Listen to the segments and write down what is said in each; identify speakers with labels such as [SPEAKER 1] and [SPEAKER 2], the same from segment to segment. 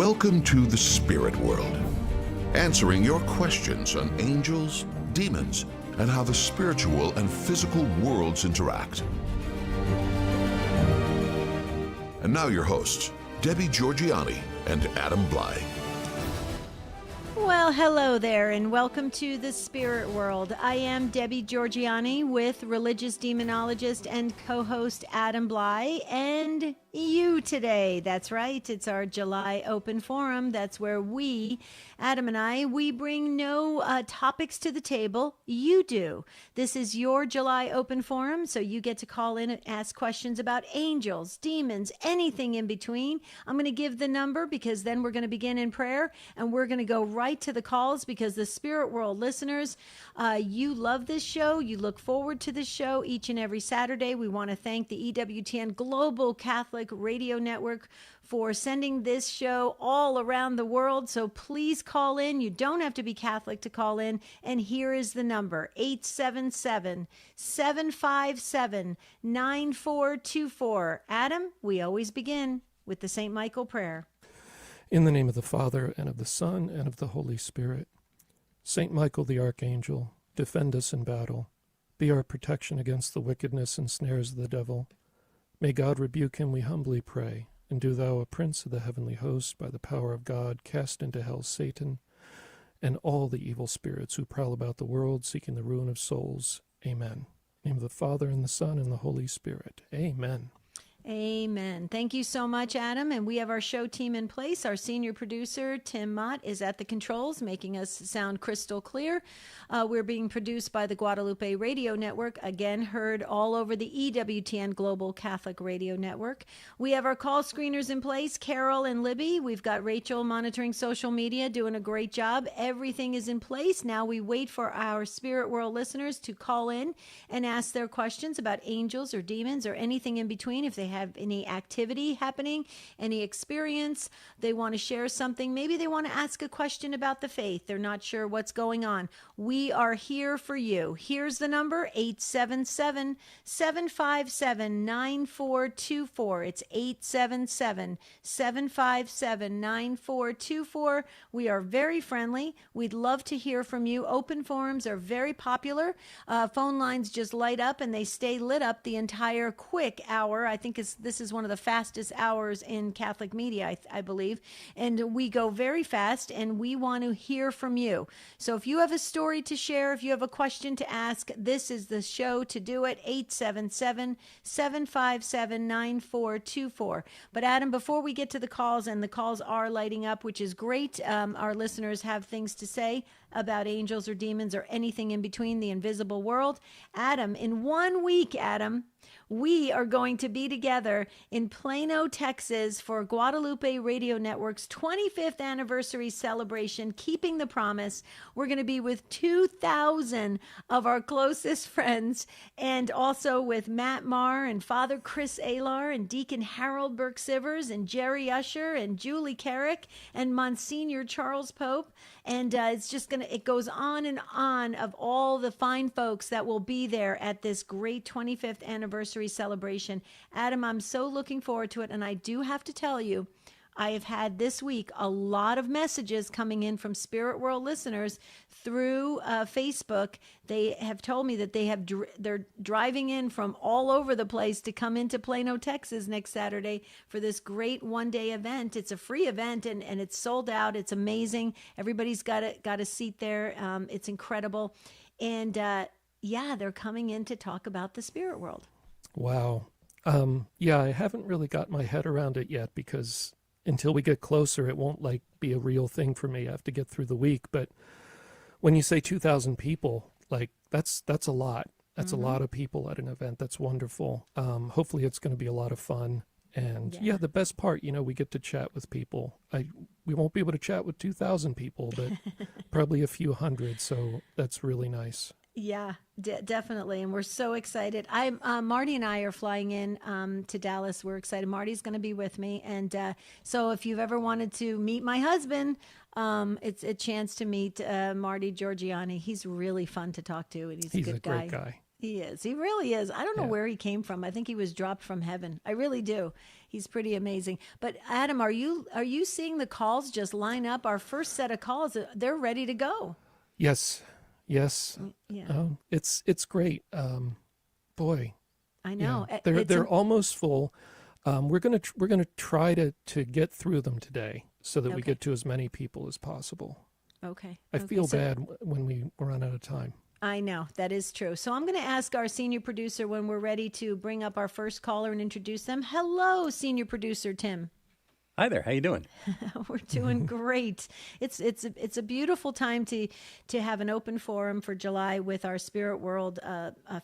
[SPEAKER 1] Welcome to the spirit world, answering your questions on angels, demons, and how the spiritual and physical worlds interact. And now your hosts, Debbie Georgianni and Adam Bly.
[SPEAKER 2] Well, hello there, and welcome to the spirit world. I am Debbie Georgianni with religious demonologist and co-host Adam Bly, and you today. That's right. It's our July open forum. That's where we, Adam and I, we bring no topics to the table. You do. This is your July open forum, so you get to call in and ask questions about angels, demons, anything in between. I'm going to give the number because then we're going to begin in prayer, and we're going to go right to the calls because the spirit world listeners, you love this show. You look forward to this show each and every Saturday. We want to thank the EWTN Global Catholic Radio Network for sending this show all around the world. So please call in. You don't have to be Catholic to call in. And here is the number, 877-757-9424. Adam, we always begin with the St. Michael prayer.
[SPEAKER 3] In the name of the Father, and of the Son, and of the Holy Spirit. Saint Michael the Archangel, defend us in battle. Be our protection against the wickedness and snares of the devil. May God rebuke him, we humbly pray. And do thou, a prince of the heavenly host, by the power of God, cast into hell Satan and all the evil spirits who prowl about the world, seeking the ruin of souls. Amen. In the name of the Father, and the Son, and the Holy Spirit. Amen.
[SPEAKER 2] Amen. Thank you so much, Adam. And we have our show team in place. Our senior producer, Tim Mott, is at the controls, making us sound crystal clear. We're being produced by the Guadalupe Radio Network, again, heard all over the EWTN Global Catholic Radio Network. We have our call screeners in place, Carol and Libby. We've got Rachel monitoring social media, doing a great job. Everything is in place. Now we wait for our Spirit World listeners to call in and ask their questions about angels or demons or anything in between. If they have any activity happening, any experience, they want to share something. Maybe they want to ask a question about the faith. They're not sure what's going on. We are here for you. Here's the number, 877-757-9424. It's 877-757-9424. We are very friendly. We'd love to hear from you. Open forums are very popular. Phone lines just light up and they stay lit up the entire quick hour. I think this is one of the fastest hours in Catholic media, I believe. And we go very fast, and we want to hear from you. So if you have a story to share, if you have a question to ask, this is the show to do it, 877-757-9424. But Adam, before we get to the calls, and the calls are lighting up, which is great, our listeners have things to say about angels or demons or anything in between, the invisible world. Adam, in 1 week, Adam, we are going to be together in Plano, Texas for Guadalupe Radio Network's 25th anniversary celebration, Keeping the Promise. We're going to be with 2,000 of our closest friends, and also with Matt Marr and Father Chris Alar and Deacon Harold Burke-Sivers and Jerry Usher and Julie Carrick and Monsignor Charles Pope. And it goes on and on of all the fine folks that will be there at this great 25th anniversary celebration. Adam, I'm so looking forward to it. And I do have to tell you, I have had this week a lot of messages coming in from Spirit World listeners through Facebook. They have told me that they're driving in from all over the place to come into Plano, Texas next Saturday for this great one-day event. It's a free event, and it's sold out. It's amazing. Everybody's got a seat there. It's incredible. And they're coming in to talk about the spirit world.
[SPEAKER 3] Wow. I haven't really got my head around it yet because until we get closer, it won't be a real thing for me. I have to get through the week. But when you say 2,000 people, that's a lot. That's a lot of people at an event. That's wonderful. Hopefully it's going to be a lot of fun. And the best part, we get to chat with people. We won't be able to chat with 2,000 people, but probably a few hundred. So that's really nice.
[SPEAKER 2] Yeah, definitely. And we're so excited. Marty and I are flying in to Dallas. We're excited. Marty's going to be with me. And so if you've ever wanted to meet my husband, it's a chance to meet Marty Georgianni. He's really fun to talk to. And he's a good guy.
[SPEAKER 3] Great guy.
[SPEAKER 2] He is. He really is. I don't know
[SPEAKER 3] Yeah.
[SPEAKER 2] where he came from. I think he was dropped from heaven. I really do. He's pretty amazing. But Adam, are you seeing the calls just line up? Our first set of calls, they're ready to go.
[SPEAKER 3] Yes. Yes.
[SPEAKER 2] Yeah.
[SPEAKER 3] It's great. Boy,
[SPEAKER 2] I
[SPEAKER 3] yeah,
[SPEAKER 2] know.
[SPEAKER 3] they're almost full. We're gonna try to get through them today so that we
[SPEAKER 2] Okay.
[SPEAKER 3] get to as many people as possible.
[SPEAKER 2] Okay.
[SPEAKER 3] I
[SPEAKER 2] Okay,
[SPEAKER 3] feel
[SPEAKER 2] so-
[SPEAKER 3] bad when we run out of time.
[SPEAKER 2] I know, that is true. So I'm going to ask our senior producer when we're ready to bring up our first caller and introduce them. Hello, senior producer Tim.
[SPEAKER 4] Hi there. How you doing?
[SPEAKER 2] We're doing great. It's a beautiful time to have an open forum for July with our Spirit World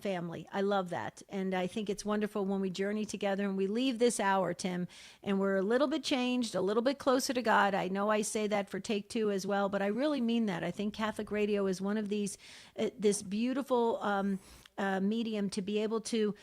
[SPEAKER 2] family. I love that, and I think it's wonderful when we journey together and we leave this hour, Tim, and we're a little bit changed, a little bit closer to God. I know I say that for Take Two as well, but I really mean that. I think Catholic radio is one of these this beautiful medium to be able to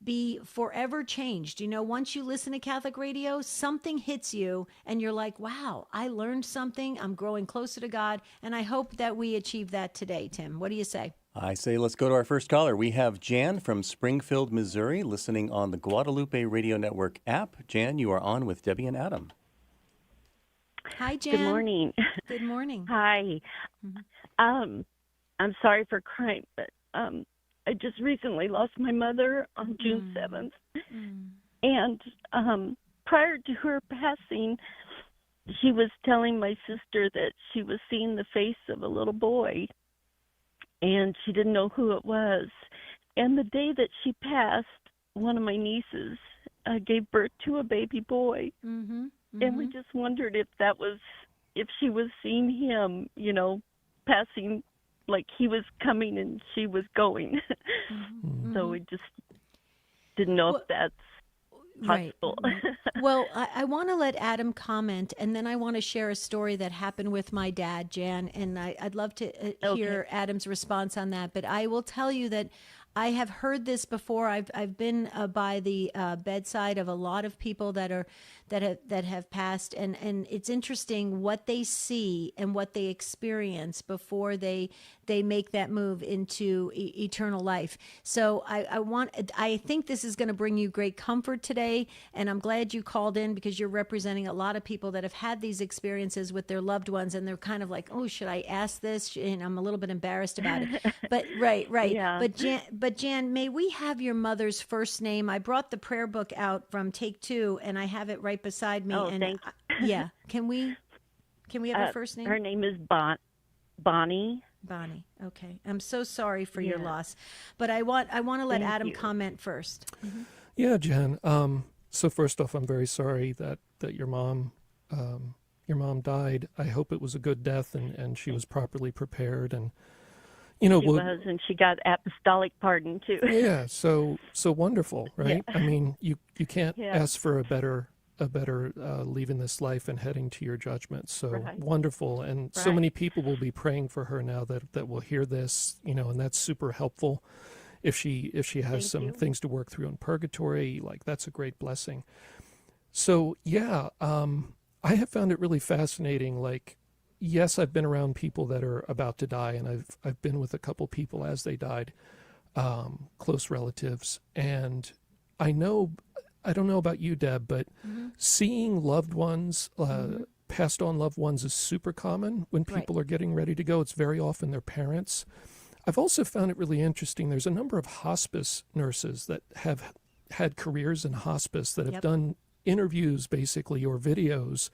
[SPEAKER 2] be forever changed. You know, once you listen to Catholic radio, something hits you and you're like, wow, I learned something. I'm growing closer to God. And I hope that we achieve that today, Tim. What do you say?
[SPEAKER 4] I say let's go to our first caller. We have Jan from Springfield, Missouri, listening on the Guadalupe Radio Network app. Jan, you are on with Debbie and Adam.
[SPEAKER 2] Hi, Jan.
[SPEAKER 5] Good morning.
[SPEAKER 2] Good morning.
[SPEAKER 5] Hi. I'm sorry for crying, but I just recently lost my mother on June 7th. And prior to her passing, she was telling my sister that she was seeing the face of a little boy, and she didn't know who it was. And the day that she passed, one of my nieces gave birth to a baby boy. And we just wondered if she was seeing him, you know, passing, like he was coming and she was going. So we just didn't know if that's possible.
[SPEAKER 2] Right. Well, I want to let Adam comment, and then I want to share a story that happened with my dad, Jan, and I'd love to hear Adam's response on that. But I will tell you that I have heard this before. I've been by the bedside of a lot of people that have passed, and it's interesting what they see and what they experience before they make that move into eternal life. So I think this is going to bring you great comfort today, and I'm glad you called in because you're representing a lot of people that have had these experiences with their loved ones, and they're kind of like, oh, should I ask this? And I'm a little bit embarrassed about it. But right.
[SPEAKER 5] Yeah.
[SPEAKER 2] But Jan, may we have your mother's first name? I brought the prayer book out from Take Two, and I have it right beside me.
[SPEAKER 5] Oh,
[SPEAKER 2] and
[SPEAKER 5] thank
[SPEAKER 2] yeah, can we have her first name?
[SPEAKER 5] Her name is Bonnie.
[SPEAKER 2] Bonnie. Okay, I'm so sorry for your
[SPEAKER 5] Yeah.
[SPEAKER 2] loss, but I want to let
[SPEAKER 5] Thank
[SPEAKER 2] Adam
[SPEAKER 5] you.
[SPEAKER 2] comment first.
[SPEAKER 3] Yeah, Jan. So first off, I'm very sorry that your mom died. I hope it was a good death and she was properly prepared, and
[SPEAKER 5] She was, and she got apostolic pardon too.
[SPEAKER 3] yeah, so wonderful, right? I mean, you can't
[SPEAKER 5] Yeah.
[SPEAKER 3] ask for a better leaving this life and heading to your judgment. So
[SPEAKER 5] Right.
[SPEAKER 3] wonderful, and so
[SPEAKER 5] Right.
[SPEAKER 3] many people will be praying for her now that will hear this, you know, and that's super helpful. If she has
[SPEAKER 5] Thank
[SPEAKER 3] some
[SPEAKER 5] you.
[SPEAKER 3] things to work through in purgatory, like that's a great blessing. So yeah, I have found it really fascinating. Like, yes, I've been around people that are about to die, and I've been with a couple people as they died, close relatives, and I don't know about you, Deb, but seeing loved ones, passed on loved ones, is super common when people are getting ready to go. It's very often their parents. I've also found it really interesting. There's a number of hospice nurses that have had careers in hospice that have done interviews, basically, or videos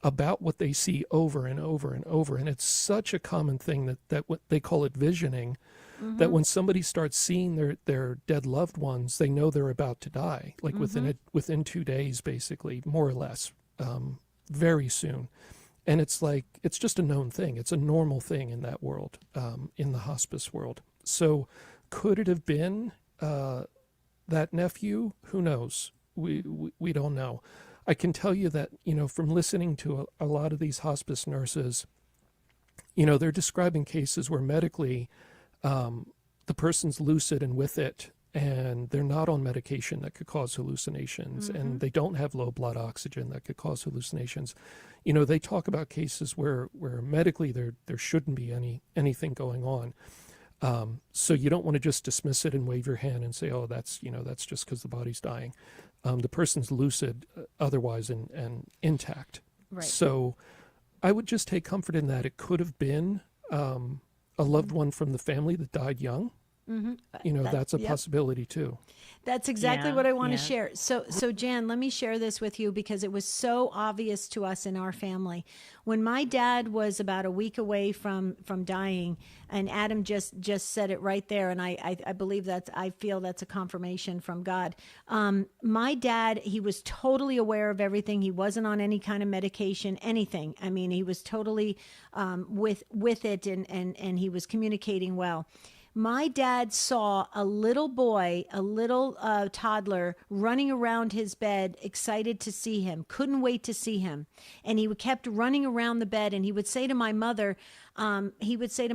[SPEAKER 3] about what they see over and over and over. And it's such a common thing that what they call it visioning, that when somebody starts seeing their dead loved ones, they know they're about to die, like within 2 days, basically, more or less, very soon. And it's like, it's just a known thing. It's a normal thing in that world, in the hospice world. So could it have been that nephew? Who knows? We don't know. I can tell you that, you know, from listening to a lot of these hospice nurses, you know, they're describing cases where medically the person's lucid and with it, and they're not on medication that could cause hallucinations, and they don't have low blood oxygen that could cause hallucinations. You know, they talk about cases where medically there shouldn't be anything going on. So you don't want to just dismiss it and wave your hand and say, oh, that's just because the body's dying. The person's lucid otherwise and intact.
[SPEAKER 2] Right.
[SPEAKER 3] So I would just take comfort in that. It could have been a loved one from the family that died young. That's a possibility too.
[SPEAKER 2] That's exactly what I want to share. So Jan, let me share this with you because it was so obvious to us in our family. When my dad was about a week away from dying, and Adam just said it right there, and I believe I feel that's a confirmation from God. My dad, he was totally aware of everything. He wasn't on any kind of medication, anything. I mean, he was totally with it, and he was communicating well. My dad saw a little boy, a little toddler running around his bed, excited to see him, couldn't wait to see him. And he kept running around the bed, and he would say to my mother, he'd say,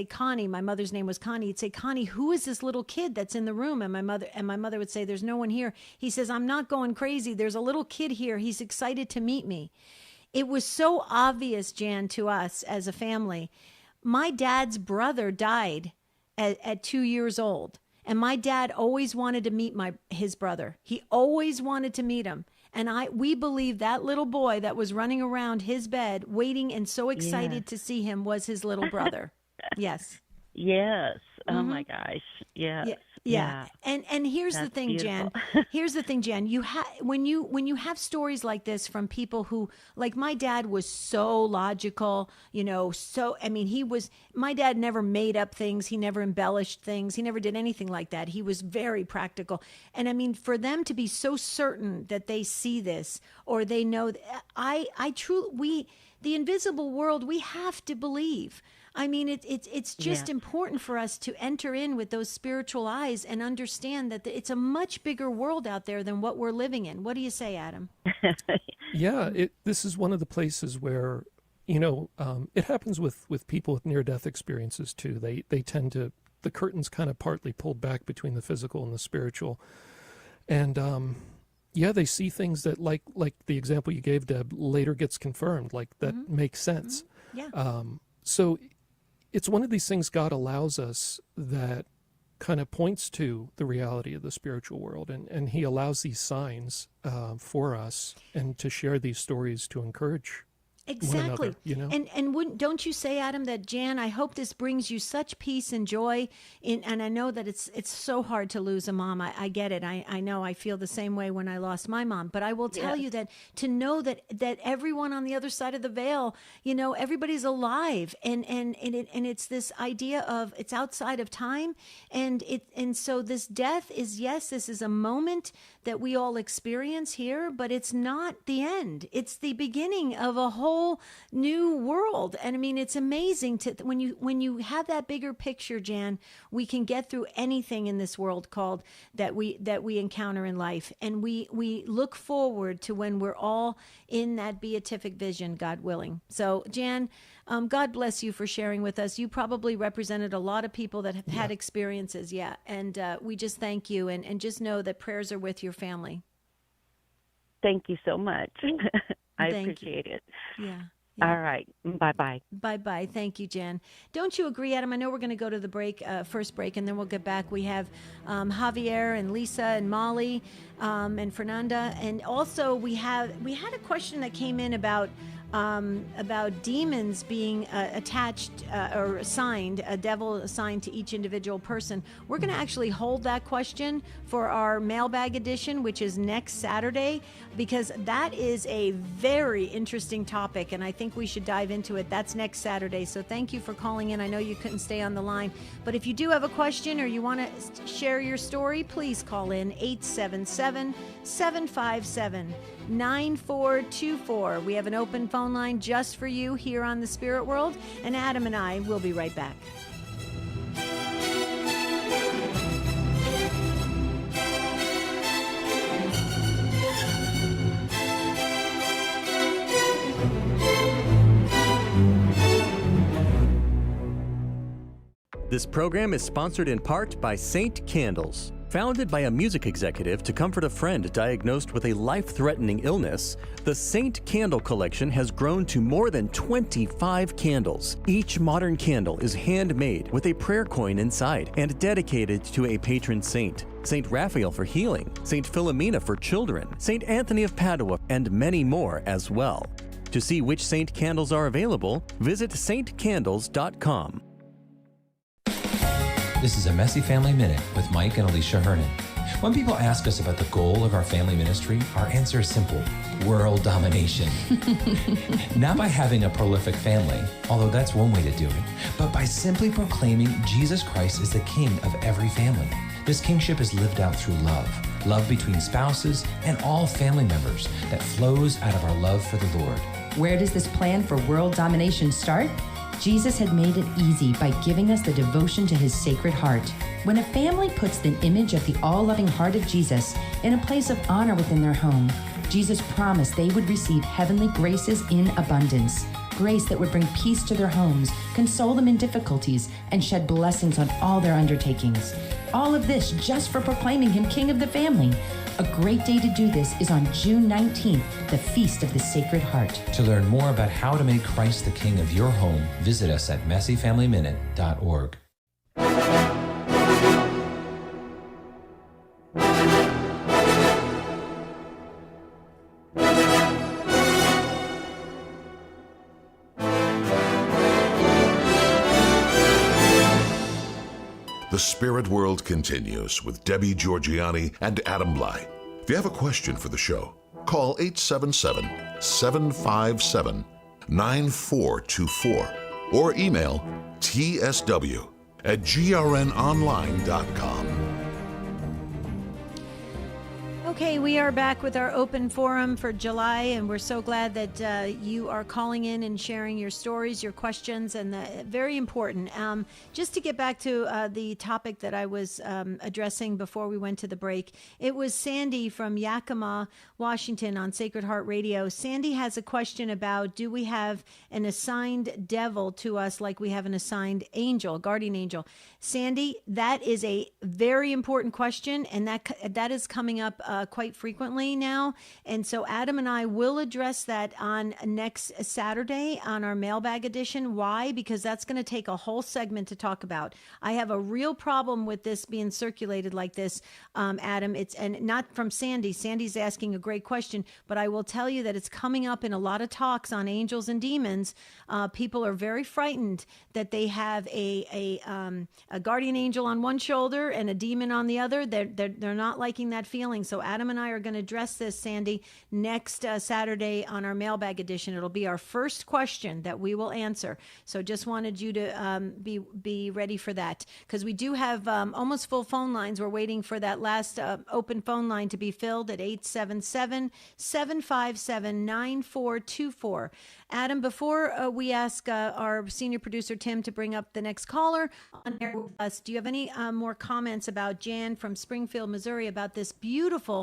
[SPEAKER 2] Connie, my mother's name was Connie. He'd say, Connie, who is this little kid that's in the room? And my mother would say, there's no one here. He says, I'm not going crazy. There's a little kid here. He's excited to meet me. It was so obvious, Jan, to us as a family. My dad's brother died at 2 years old, and my dad always wanted to meet his brother. He always wanted to meet him, and we believe that little boy that was running around his bed, waiting and so excited to see him, was his little brother. Yes.
[SPEAKER 5] Yes. Oh my gosh. Yes.
[SPEAKER 2] Yeah. And here's the thing, beautiful. Jan. Here's the thing, Jan. When you have stories like this from people who, like my dad was so logical, my dad never made up things. He never embellished things. He never did anything like that. He was very practical. And I mean, for them to be so certain that they see this or they know, the invisible world, we have to believe. I mean, it's just important for us to enter in with those spiritual eyes and understand that it's a much bigger world out there than what we're living in. What do you say, Adam?
[SPEAKER 3] Yeah, this is one of the places where, it happens with people with near-death experiences too. They tend to, the curtain's kind of partly pulled back between the physical and the spiritual. And they see things that, like the example you gave, Deb, later gets confirmed, like that makes sense.
[SPEAKER 2] Mm-hmm. Yeah.
[SPEAKER 3] So it's one of these things God allows us that kind of points to the reality of the spiritual world, and he allows these signs for us and to share these stories to encourage
[SPEAKER 2] exactly.
[SPEAKER 3] one another,
[SPEAKER 2] And don't you say, Adam, that Jan, I hope this brings you such peace and joy and I know that it's so hard to lose a mom. I get it. I know I feel the same way when I lost my mom, but I will tell you that to know that everyone on the other side of the veil, everybody's alive and it's this idea of it's outside of time and so this death is, yes, this is a moment that we all experience here, but it's not the end. It's the beginning of a whole new world. And I mean, it's amazing when you have that bigger picture, Jan, we can get through anything in this world called that we encounter in life. And we look forward to when we're all in that beatific vision, God willing. So Jan, God bless you for sharing with us. You probably represented a lot of people that have had experiences. Yeah. And we just thank you and just know that prayers are with your family.
[SPEAKER 5] Thank you so much. I appreciate it.
[SPEAKER 2] Yeah.
[SPEAKER 5] All right. Bye-bye.
[SPEAKER 2] Bye-bye. Thank you, Jan. Don't you agree, Adam? I know we're going to go to the first break, and then we'll get back. We have Javier and Lisa and Molly and Fernanda. And also we had a question that came in about demons being attached or assigned, a devil assigned to each individual person. We're going to actually hold that question for our mailbag edition, which is next Saturday, because that is a very interesting topic, and I think we should dive into it. That's next Saturday. So thank you for calling in. I know you couldn't stay on the line, but if you do have a question or you want to share your story, please call in 877-757-9424. We have an open phone line just for you here on The Spirit World, and Adam and I will be right back.
[SPEAKER 4] This program is sponsored in part by Saint Candles. Founded by a music executive to comfort a friend diagnosed with a life-threatening illness, the Saint Candle Collection has grown to more than 25 candles. Each modern candle is handmade with a prayer coin inside and dedicated to a patron saint. Saint Raphael for healing, Saint Philomena for children, Saint Anthony of Padua, and many more as well. To see which saint candles are available, visit saintcandles.com.
[SPEAKER 6] This is a Messy Family Minute with Mike and Alicia Hernan. When people ask us about the goal of our family ministry, our answer is simple: world domination. Not by having a prolific family, although that's one way to do it, but by simply proclaiming Jesus Christ is the king of every family. This kingship is lived out through love between spouses and all family members that flows out of our love for the Lord.
[SPEAKER 7] Where does this plan for world domination start? Jesus had made it easy by giving us the devotion to his sacred heart. When a family puts the image of the all-loving heart of Jesus in a place of honor within their home, Jesus promised they would receive heavenly graces in abundance. Grace that would bring peace to their homes, console them in difficulties, and shed blessings on all their undertakings. All of this just for proclaiming him king of the family. A great day to do this is on June 19th, the Feast of the Sacred Heart.
[SPEAKER 6] To learn more about how to make Christ the king of your home, visit us at messyfamilyminute.org.
[SPEAKER 1] The Spirit World continues with Debbie Georgiani and Adam Bly. If you have a question for the show, call 877-757-9424 or email tsw@grnonline.com.
[SPEAKER 2] Okay, we are back with our open forum for July, and we're so glad that you are calling in and sharing your stories, your questions, and very important. Just to get back to the topic that I was addressing before we went to the break, it was Sandy from Yakima, Washington on Sacred Heart Radio. Sandy has a question about, do we have an assigned devil to us like we have an assigned angel, guardian angel? Sandy, that is a very important question, and that is coming up quite frequently now. And so Adam and I will address that on next Saturday on our mailbag edition. Why? Because that's going to take a whole segment to talk about. I have a real problem with this being circulated like this, Adam. And not from Sandy. Sandy's asking a great question, but I will tell you that it's coming up in a lot of talks on angels and demons. People are very frightened that they have a guardian angel on one shoulder and a demon on the other. They're not liking that feeling. So Adam and I are going to address this, Sandy, next Saturday on our mailbag edition. It'll be our first question that we will answer. So just wanted you to be ready for that, because we do have almost full phone lines. We're waiting for that last open phone line to be filled at 877-757-9424. Adam, before we ask our senior producer, Tim, to bring up the next caller on air with us, do you have any more comments about Jan from Springfield, Missouri, about this beautiful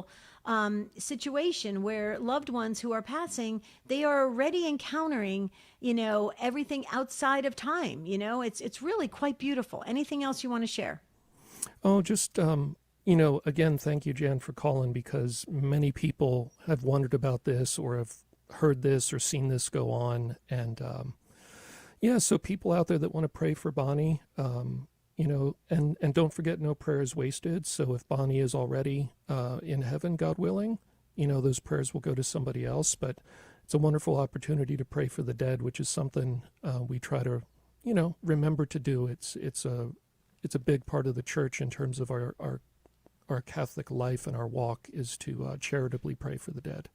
[SPEAKER 2] situation where loved ones who are passing, they are already encountering, everything outside of time? It's really quite beautiful. Anything else you want to share?
[SPEAKER 3] Oh, just, again, thank you, Jan, for calling, because many people have wondered about this or have heard this or seen this go on. And, so people out there that want to pray for Bonnie, and don't forget, no prayer is wasted. So if Bonnie is already in heaven, God willing, those prayers will go to somebody else. But it's a wonderful opportunity to pray for the dead, which is something we try to, remember to do. It's a big part of the church in terms of our Catholic life and our walk, is to charitably pray for the dead.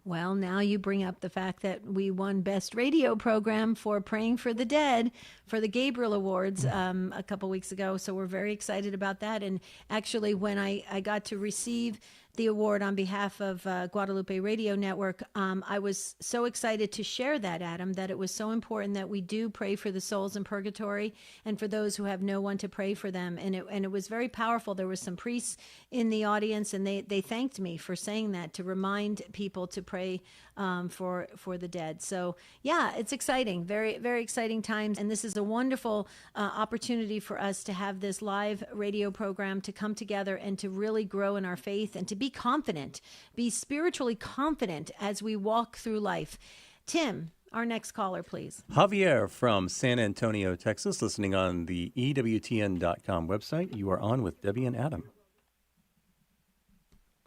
[SPEAKER 2] Well, now you bring up the fact that we won Best Radio Program for Praying for the Dead for the Gabriel Awards a couple weeks ago. So we're very excited about that. And actually, when I got to receive the award on behalf of Guadalupe Radio Network, I was so excited to share that, Adam, that it was so important that we do pray for the souls in purgatory and for those who have no one to pray for them. And it was very powerful. There were some priests in the audience, and they thanked me for saying that, to remind people to pray for the dead. So yeah, it's exciting, very, very exciting times. And this is a wonderful opportunity for us to have this live radio program, to come together and to really grow in our faith and to be confident, be spiritually confident as we walk through life. Tim, our next caller, please.
[SPEAKER 4] Javier from San Antonio, Texas, listening on the EWTN.com website. You are on with Debbie and Adam.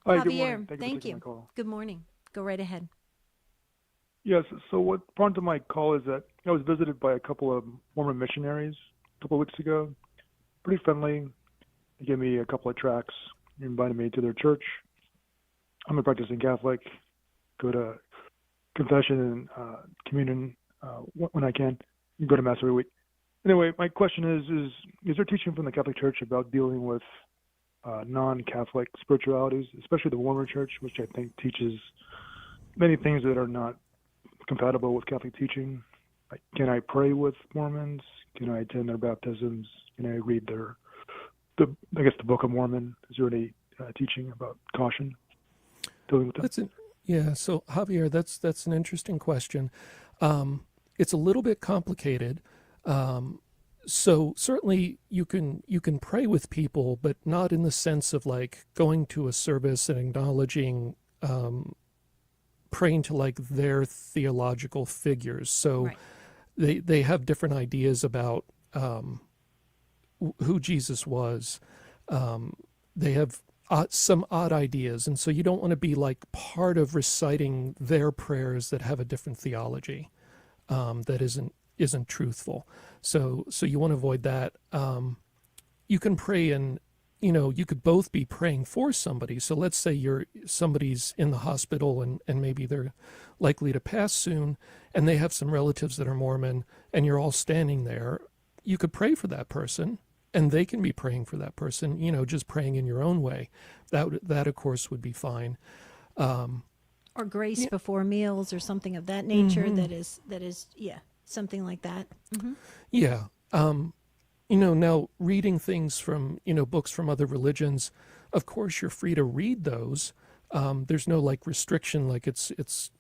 [SPEAKER 8] Hi,
[SPEAKER 2] Javier,
[SPEAKER 8] good morning.
[SPEAKER 2] thank
[SPEAKER 8] for taking
[SPEAKER 2] you.
[SPEAKER 8] my call.
[SPEAKER 2] Good morning. Go right ahead.
[SPEAKER 8] Yes, so what prompted my call is that I was visited by a couple of Mormon missionaries a couple of weeks ago. Pretty friendly. They gave me a couple of tracts, invited me to their church. I'm a practicing Catholic, go to confession and communion when I can, go to Mass every week. Anyway, my question is there teaching from the Catholic Church about dealing with non-Catholic spiritualities, especially the Mormon Church, which I think teaches many things that are not compatible with Catholic teaching? Like, can I pray with Mormons? Can I attend their baptisms? Can I read the Book of Mormon? Is there any teaching about caution dealing with that?
[SPEAKER 3] Yeah, so Javier, that's an interesting question. It's a little bit complicated. So certainly you can pray with people, but not in the sense of like going to a service and acknowledging, praying to like their theological figures. So right. they have different ideas about who Jesus was. They have some odd ideas, and so you don't want to be like part of reciting their prayers that have a different theology that isn't truthful. So you want to avoid that. You can pray, and you could both be praying for somebody. So let's say somebody's in the hospital and maybe they're likely to pass soon, and they have some relatives that are Mormon, and you're all standing there. You could pray for that person, and they can be praying for that person, just praying in your own way. That of course would be fine.
[SPEAKER 2] Or grace before meals or something of that nature.
[SPEAKER 3] Mm-hmm.
[SPEAKER 2] that is something like that. Mm-hmm.
[SPEAKER 3] Yeah. Now reading things from, books from other religions, of course you're free to read those. There's no like restriction, like it's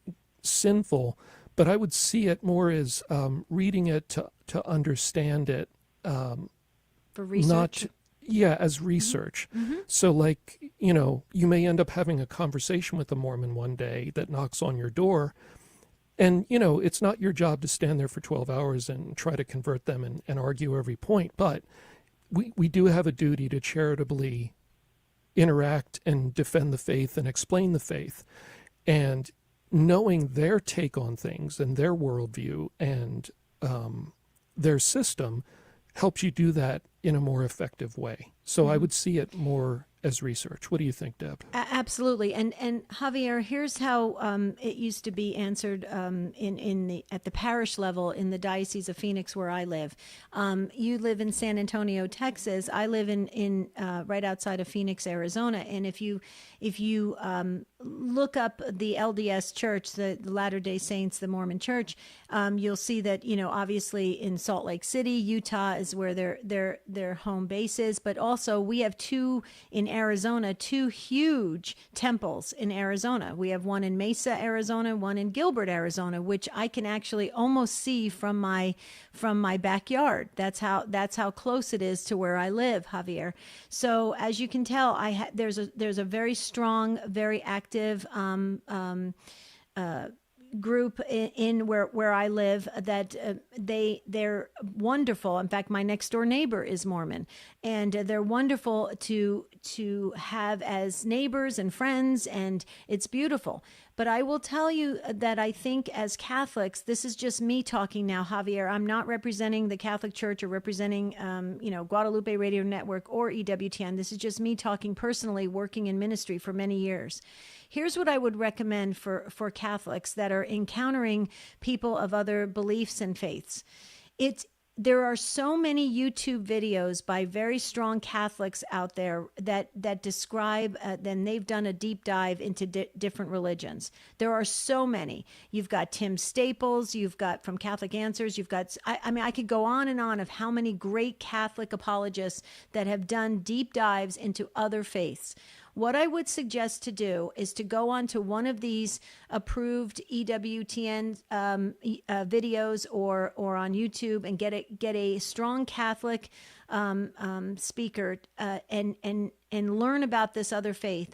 [SPEAKER 3] sinful, but I would see it more as reading it to understand it.
[SPEAKER 2] For research?
[SPEAKER 3] As research. Mm-hmm. So like, you may end up having a conversation with a Mormon one day that knocks on your door, and, it's not your job to stand there for 12 hours and try to convert them and argue every point, but we do have a duty to charitably interact and defend the faith and explain the faith. And knowing their take on things and their worldview and their system helps you do that in a more effective way. So I would see it more as research. What do you think, Deb?
[SPEAKER 2] Absolutely. And Javier, here's how it used to be answered at the parish level in the Diocese of Phoenix, where I live. You live in San Antonio, Texas. I live in right outside of Phoenix, Arizona. And if you look up the LDS Church, the Latter-day Saints, the Mormon Church, you'll see that obviously in Salt Lake City, Utah is where their home base is. But also we have two huge temples in Arizona. We have one in Mesa, Arizona, one in Gilbert, Arizona, which I can actually almost see from my backyard. That's how close it is to where I live, Javier. So as you can tell, there's a very strong, very active group in where I live that they're wonderful. In fact, my next door neighbor is Mormon, and they're wonderful to have as neighbors and friends, and it's beautiful. But I will tell you that I think as Catholics, this is just me talking now, Javier. I'm not representing the Catholic Church or representing, Guadalupe Radio Network or EWTN. This is just me talking personally, working in ministry for many years. Here's what I would recommend for Catholics that are encountering people of other beliefs and faiths. There are so many YouTube videos by very strong Catholics out there that describe, then they've done a deep dive into different religions. There are so many. You've got Tim Staples, you've got from Catholic Answers, you've got, I could go on and on of how many great Catholic apologists that have done deep dives into other faiths. What I would suggest to do is to go onto one of these approved EWTN videos or on YouTube and get a strong Catholic speaker and learn about this other faith,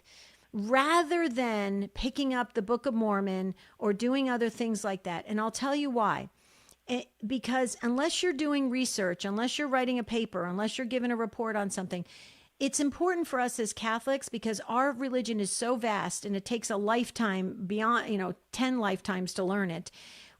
[SPEAKER 2] rather than picking up the Book of Mormon or doing other things like that. And I'll tell you why. Because unless you're doing research, unless you're writing a paper, unless you're giving a report on something, it's important for us as Catholics, because our religion is so vast and it takes a lifetime, beyond 10 lifetimes to learn it.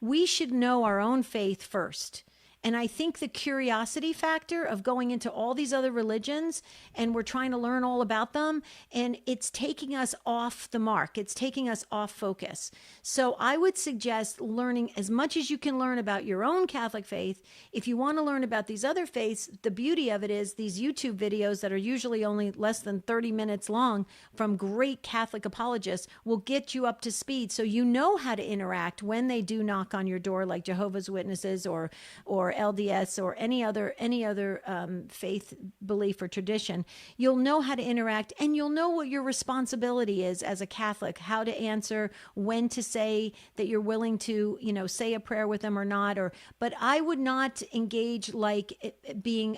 [SPEAKER 2] We should know our own faith first. And I think the curiosity factor of going into all these other religions and we're trying to learn all about them, and it's taking us off the mark. It's taking us off focus. So I would suggest learning as much as you can learn about your own Catholic faith. If you want to learn about these other faiths, the beauty of it is these YouTube videos that are usually only less than 30 minutes long from great Catholic apologists will get you up to speed, so you know how to interact when they do knock on your door, like Jehovah's Witnesses or LDS or any other faith, belief, or tradition. You'll know how to interact, and you'll know what your responsibility is as a Catholic, how to answer, when to say that you're willing to, say a prayer with them or not. But I would not engage like it being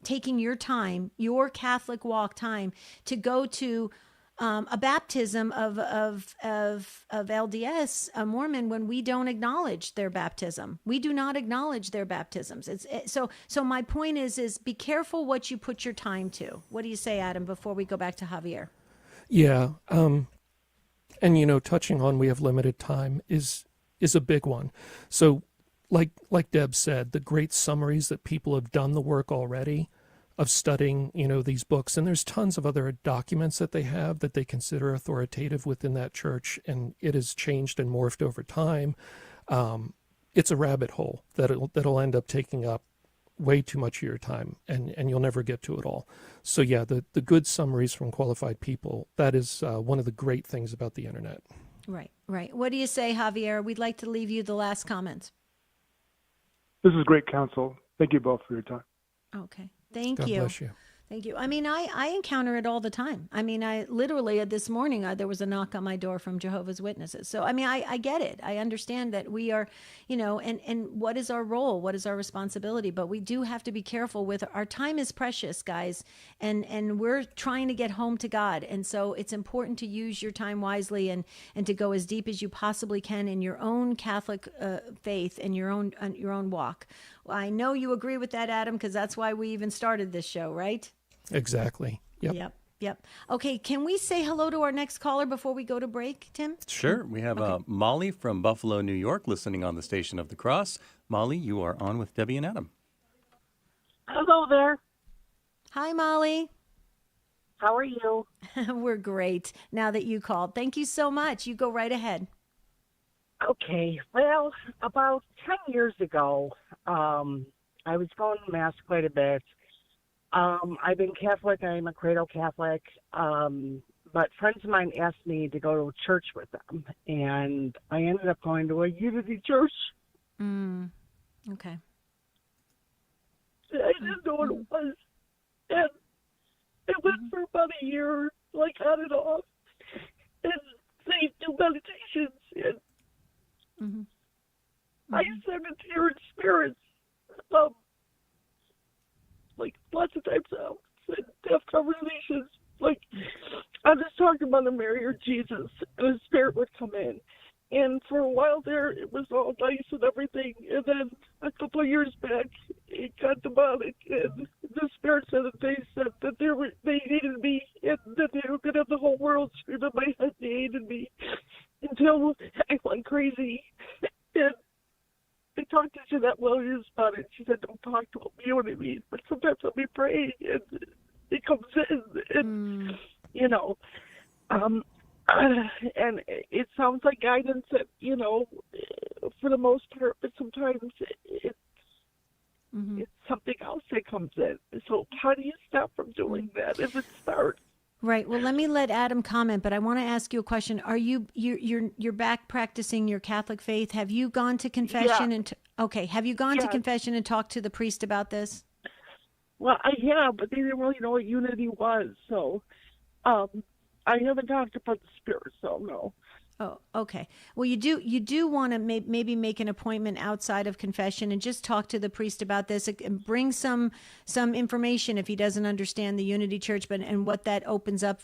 [SPEAKER 2] taking your time, your Catholic walk time, to go to a baptism of LDS, a Mormon, when we don't acknowledge their baptism. We do not acknowledge their baptisms. So my point is be careful what you put your time to. What do you say, Adam, before we go back to Javier?
[SPEAKER 3] Yeah. And, touching on we have limited time is a big one. So like Deb said, the great summaries that people have done the work already of studying, these books. And there's tons of other documents that they have that they consider authoritative within that church. And it has changed and morphed over time. It's a rabbit hole that'll end up taking up way too much of your time, and you'll never get to it all. So yeah, the good summaries from qualified people, that is one of the great things about the internet.
[SPEAKER 2] Right. What do you say, Javier? We'd like to leave you the last comments.
[SPEAKER 8] This is great counsel. Thank you both for your time.
[SPEAKER 2] Okay. Thank
[SPEAKER 3] God
[SPEAKER 2] you.
[SPEAKER 3] bless you.
[SPEAKER 2] Thank you. I mean, I encounter it all the time. I mean, I literally this morning, there was a knock on my door from Jehovah's Witnesses. So, I mean, I get it. I understand that we are, and what is our role? What is our responsibility? But we do have to be careful with our time is precious, guys. And we're trying to get home to God. And so it's important to use your time wisely and to go as deep as you possibly can in your own Catholic faith and your own walk. Well, I know you agree with that, Adam, because that's why we even started this show, right?
[SPEAKER 3] Exactly. Yep.
[SPEAKER 2] Okay, can we say hello to our next caller before we go to break, Tim?
[SPEAKER 4] Sure. We have Molly from Buffalo, New York, listening on the Station of the Cross. Molly, you are on with Debbie and Adam.
[SPEAKER 9] Hello there.
[SPEAKER 2] Hi, Molly.
[SPEAKER 9] How are you?
[SPEAKER 2] We're great now that you called. Thank you so much. You go right ahead.
[SPEAKER 9] Okay. Well, about 10 years ago, I was going to Mass quite a bit. I've been Catholic. I'm a cradle Catholic. But friends of mine asked me to go to church with them. And I ended up going to a Unity church.
[SPEAKER 2] Okay.
[SPEAKER 9] I didn't know what it was. And it went for about a year, like on and off. And they do meditations. And I sent it to your spirits. Like lots of times out and have conversations. Like I'm just talking about Mary or Jesus, and the spirit would come in. And for a while there, it was all nice and everything. And then a couple of years back, it got demonic. And the spirit said that they needed me, and that they were going to have the whole world scream at my head. They hated me until I went crazy. And I talked to Jeanette Williams about it. She said, "Don't talk to him, you know what I mean?" But sometimes I'll be praying, and it comes in, and and it sounds like guidance that for the most part, but sometimes it's something else that comes in. So how do you stop from doing that if it starts?
[SPEAKER 2] Right. Well, let me let Adam comment, but I want to ask you a question. Are you're back practicing your Catholic faith? Have you gone to confession?
[SPEAKER 9] Yeah.
[SPEAKER 2] Have you gone to confession and talked to the priest about this?
[SPEAKER 9] Well, I have, but they didn't really know what unity was. So I haven't talked about the spirit, so no.
[SPEAKER 2] Oh, okay. Well, you do want to maybe make an appointment outside of confession and just talk to the priest about this and bring some information if he doesn't understand the Unity Church, and what that opens up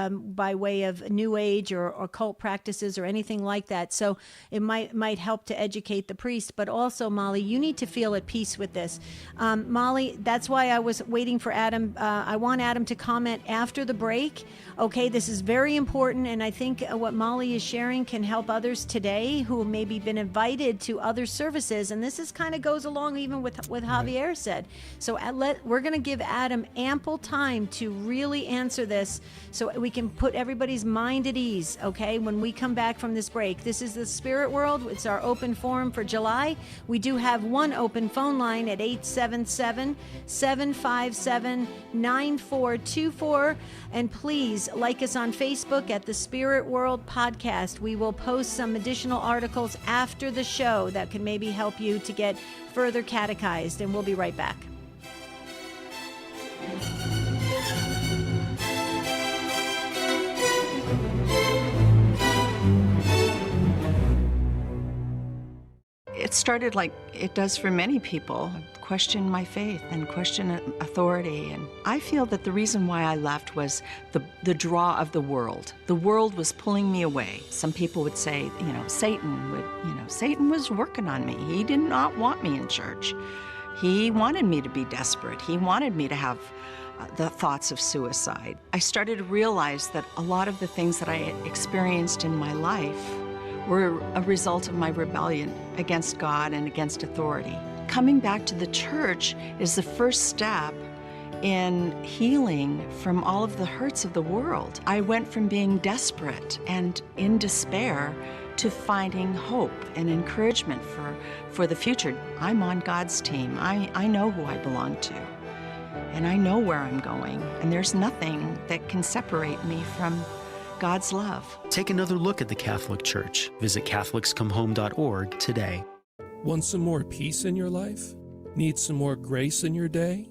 [SPEAKER 2] by way of New Age or occult practices or anything like that. So it might help to educate the priest. But also, Molly, you need to feel at peace with this. Molly, that's why I was waiting for Adam. I want Adam to comment after the break. Okay, this is very important, and I think what Molly is sharing can help others today who maybe been invited to other services, and this is kind of goes along even with Javier said. So we're going to give Adam ample time to really answer this, so we can put everybody's mind at ease. Okay, when we come back from this break, this is the Spirit World. It's our open forum for July. We do have one open phone line at 877-757-9424, and please like us on Facebook at the Spirit World Podcast. We will post some additional articles after the show that can maybe help you to get further catechized, and we'll be right back.
[SPEAKER 10] It started like it does for many people, question my faith and question authority. And I feel that the reason why I left was the draw of the world. The world was pulling me away. Some people would say, Satan was working on me. He did not want me in church. He wanted me to be desperate. He wanted me to have the thoughts of suicide. I started to realize that a lot of the things that I experienced in my life were a result of my rebellion against God and against authority. Coming back to the church is the first step in healing from all of the hurts of the world. I went from being desperate and in despair to finding hope and encouragement for the future. I'm on God's team. I know who I belong to, and I know where I'm going, and there's nothing that can separate me from God's love.
[SPEAKER 11] Take another look at the Catholic Church. Visit CatholicsComeHome.org today.
[SPEAKER 3] Want some more peace in your life? Need some more grace in your day?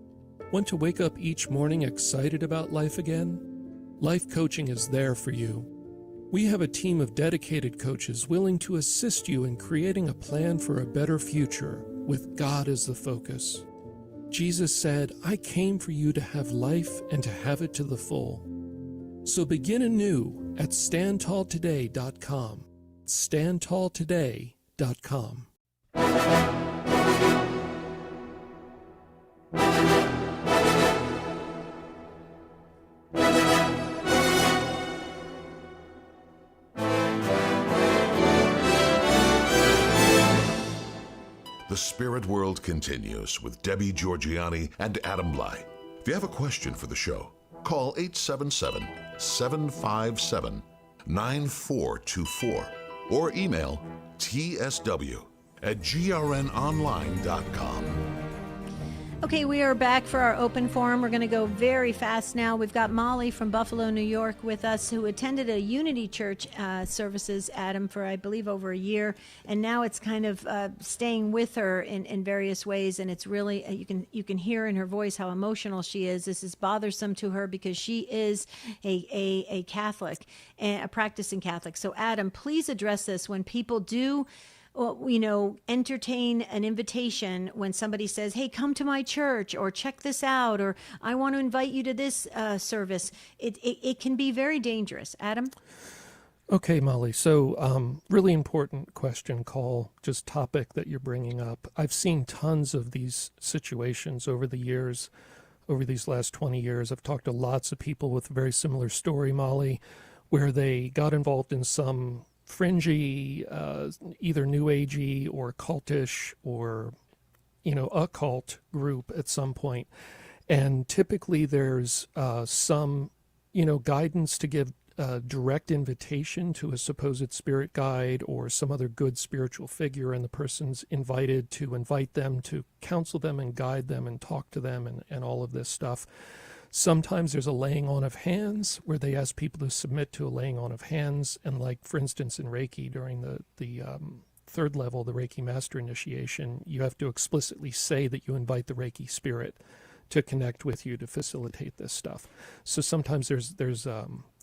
[SPEAKER 3] Want to wake up each morning excited about life again? Life Coaching is there for you. We have a team of dedicated coaches willing to assist you in creating a plan for a better future with God as the focus. Jesus said, "I came for you to have life and to have it to the full." So begin anew at standtalltoday.com. standtalltoday.com.
[SPEAKER 1] The Spirit World continues with Debbie Georgiani and Adam Bly. If you have a question for the show, call 877-757-9424 or email tsw@grnonline.com.
[SPEAKER 2] Okay, we are back for our open forum. We're going to go very fast now. We've got Molly from Buffalo, New York with us, who attended a Unity Church services, Adam, for I believe over a year. And now it's kind of staying with her in various ways. And it's really, you can hear in her voice how emotional she is. This is bothersome to her because she is a Catholic, a practicing Catholic. So Adam, please address this when people do entertain an invitation when somebody says, "Hey, come to my church," or "Check this out," or "I want to invite you to this service." It can be very dangerous. Adam?
[SPEAKER 3] Okay, Molly. So really important question, just topic that you're bringing up. I've seen tons of these situations over the years, over these last 20 years. I've talked to lots of people with a very similar story, Molly, where they got involved in some fringy, either new agey or cultish or, occult group at some point. And typically there's some, guidance to give a direct invitation to a supposed spirit guide or some other good spiritual figure, and the person's invited to invite them to counsel them and guide them and talk to them and all of this stuff. Sometimes there's a laying on of hands where they ask people to submit to a laying on of hands. And like, for instance, in Reiki, during the third level, the Reiki Master Initiation, you have to explicitly say that you invite the Reiki spirit to connect with you to facilitate this stuff. So sometimes there's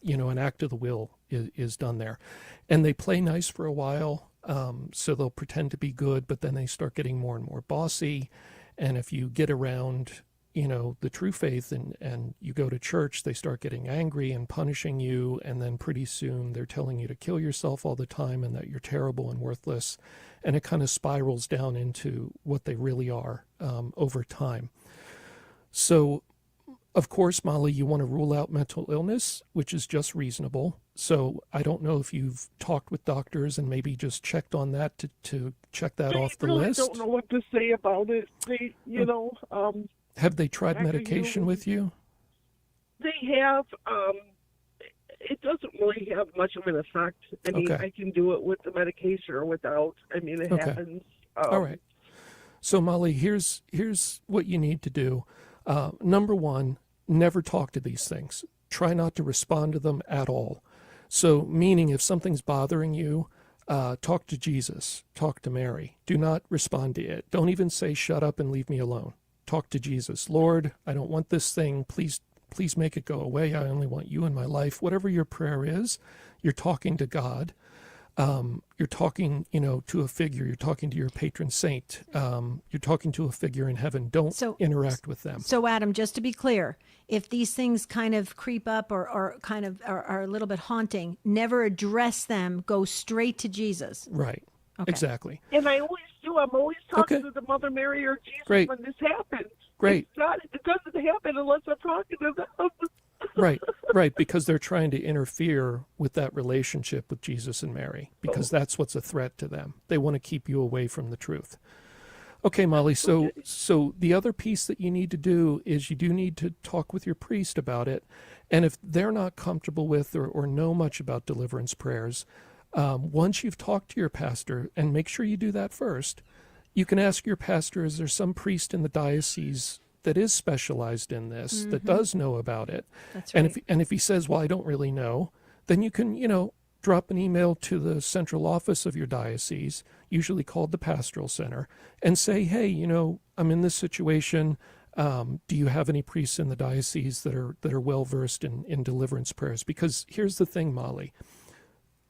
[SPEAKER 3] an act of the will is done there. And they play nice for a while, so they'll pretend to be good, but then they start getting more and more bossy. And if you get around, the true faith and you go to church, they start getting angry and punishing you, and then pretty soon they're telling you to kill yourself all the time and that you're terrible and worthless. And it kind of spirals down into what they really are over time. So, of course, Molly, you want to rule out mental illness, which is just reasonable. So I don't know if you've talked with doctors and maybe just checked on that to check that off the list.
[SPEAKER 9] I don't know what to say about it. They,
[SPEAKER 3] have they tried medication with you?
[SPEAKER 9] They have. It doesn't really have much of an effect. I mean, I can do it with the medication or without. I mean, it happens.
[SPEAKER 3] All right. So, Molly, here's what you need to do. Number one, never talk to these things. Try not to respond to them at all. So, meaning if something's bothering you, talk to Jesus, talk to Mary. Do not respond to it. Don't even say, shut up and leave me alone. Talk to Jesus. Lord, I don't want this thing. Please make it go away. I only want you in my life. Whatever your prayer is, you're talking to God. You're talking, to a figure. You're talking to your patron saint. You're talking to a figure in heaven. Don't interact with them.
[SPEAKER 2] So, Adam, just to be clear, if these things kind of creep up or kind of are a little bit haunting, never address them. Go straight to Jesus.
[SPEAKER 3] Right. Okay. Exactly.
[SPEAKER 9] And I always do. I'm always talking to the Mother Mary or Jesus when this happens.
[SPEAKER 3] Great.
[SPEAKER 9] It doesn't happen unless I'm talking to them.
[SPEAKER 3] Right, because they're trying to interfere with that relationship with Jesus and Mary, because that's what's a threat to them. They want to keep you away from the truth. Okay, Molly, so the other piece that you need to do is you do need to talk with your priest about it, and if they're not comfortable with or know much about deliverance prayers, once you've talked to your pastor, and make sure you do that first, you can ask your pastor, is there some priest in the diocese that is specialized in this, that does know about it?
[SPEAKER 2] That's right.
[SPEAKER 3] And if he says, well, I don't really know, then you can, drop an email to the central office of your diocese, usually called the pastoral center, and say, hey, I'm in this situation. Do you have any priests in the diocese that are well versed in deliverance prayers? Because here's the thing, Molly.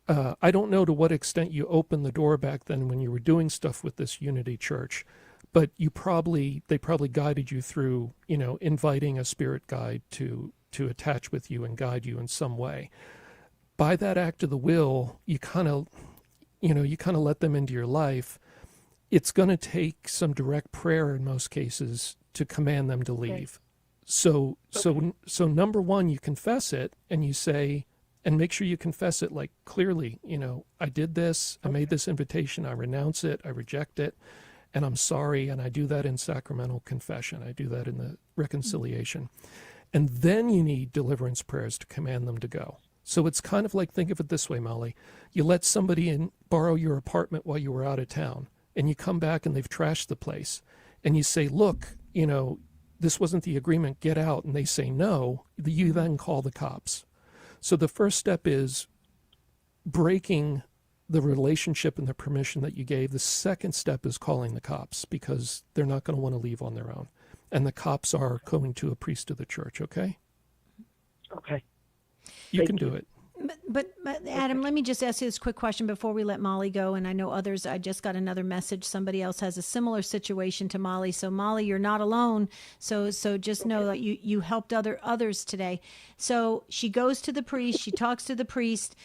[SPEAKER 3] I don't know to what extent you opened the door back then when you were doing stuff with this Unity Church, but they probably guided you through, inviting a spirit guide to attach with you and guide you in some way. By that act of the will, you kind of let them into your life. It's going to take some direct prayer in most cases to command them to leave. So number one, you confess it and you say, and make sure you confess it like clearly, I did this, I made this invitation, I renounce it, I reject it, and I'm sorry, and I do that in sacramental confession. I do that in the reconciliation. And then you need deliverance prayers to command them to go. So it's kind of like, think of it this way, Molly. You let somebody in borrow your apartment while you were out of town, and you come back and they've trashed the place. And you say, look, this wasn't the agreement, get out. And they say no. You then call the cops. So the first step is breaking the relationship and the permission that you gave. The second step is calling the cops, because they're not going to want to leave on their own. And the cops are going to a priest of the church, okay?
[SPEAKER 9] Okay.
[SPEAKER 3] You can do it.
[SPEAKER 2] But Adam, let me just ask you this quick question before we let Molly go. And I know others, I just got another message. Somebody else has a similar situation to Molly. So Molly, you're not alone. So just know that you helped others today. So she goes to the priest. She talks to the priest.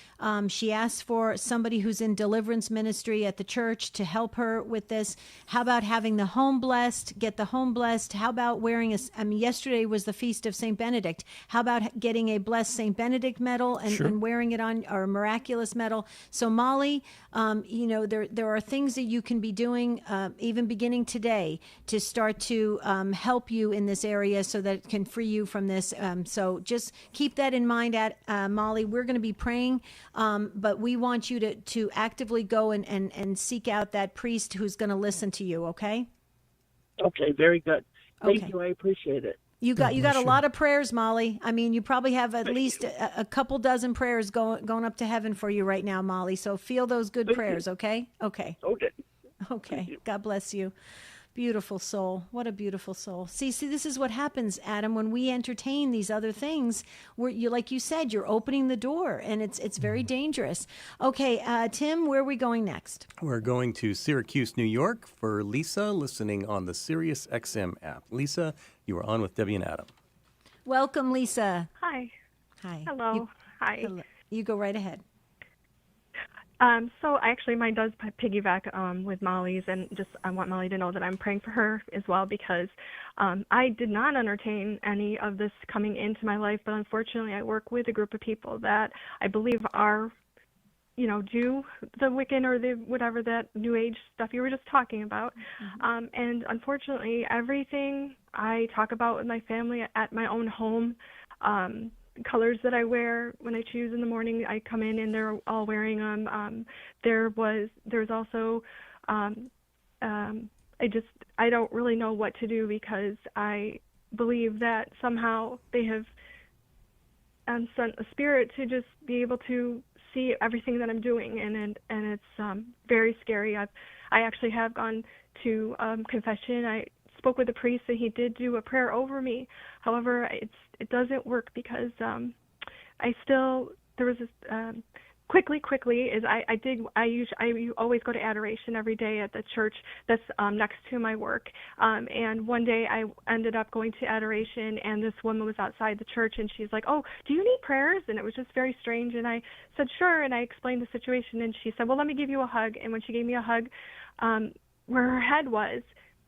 [SPEAKER 2] She asks for somebody who's in deliverance ministry at the church to help her with this. How about having the home blessed? Get the home blessed. How about wearing yesterday was the feast of St. Benedict. How about getting a blessed St. Benedict medal and wearing it on, or a miraculous medal? So Molly, there are things that you can be doing, even beginning today, to start to help you in this area so that it can free you from this. So just keep that in mind, Molly. We're going to be praying, but we want you to actively go and seek out that priest who's going to listen to you, okay?
[SPEAKER 9] Okay, very good. Thank you. I appreciate it.
[SPEAKER 2] You got a lot of prayers, Molly. I mean, you probably have at least a couple dozen prayers going up to heaven for you right now, Molly. So feel those good prayers, okay? Okay.
[SPEAKER 9] Okay.
[SPEAKER 2] Okay. God bless you. Beautiful soul. What a beautiful soul. See, this is what happens, Adam, when we entertain these other things. Like you said, you're opening the door, and it's very dangerous. Okay, Tim, where are we going next?
[SPEAKER 4] We're going to Syracuse, New York for Lisa, listening on the Sirius XM app. Lisa, you are on with Debbie and Adam.
[SPEAKER 2] Welcome, Lisa.
[SPEAKER 12] Hi.
[SPEAKER 2] Hi.
[SPEAKER 12] Hello. Hi.
[SPEAKER 2] Hello. You go right ahead.
[SPEAKER 12] So actually mine does piggyback with Molly's, and just I want Molly to know that I'm praying for her as well, because I did not entertain any of this coming into my life, but unfortunately I work with a group of people that I believe are, do the Wiccan or the whatever, that New Age stuff you were just talking about. And unfortunately everything I talk about with my family at my own home, colors that I wear when I choose in the morning, I come in and they're all wearing them. There's also, I don't really know what to do, because I believe that somehow they have sent a spirit to just be able to see everything that I'm doing, and it's very scary. I actually have gone to confession. I spoke with a priest, and he did do a prayer over me. However, it doesn't work, because there was this quickly is I always go to adoration every day at the church that's next to my work, and one day I ended up going to adoration, and this woman was outside the church, and she's like, "Oh, do you need prayers?" And it was just very strange, and I said sure, and I explained the situation, and she said, "Well, let me give you a hug." And when she gave me a hug, where her head was,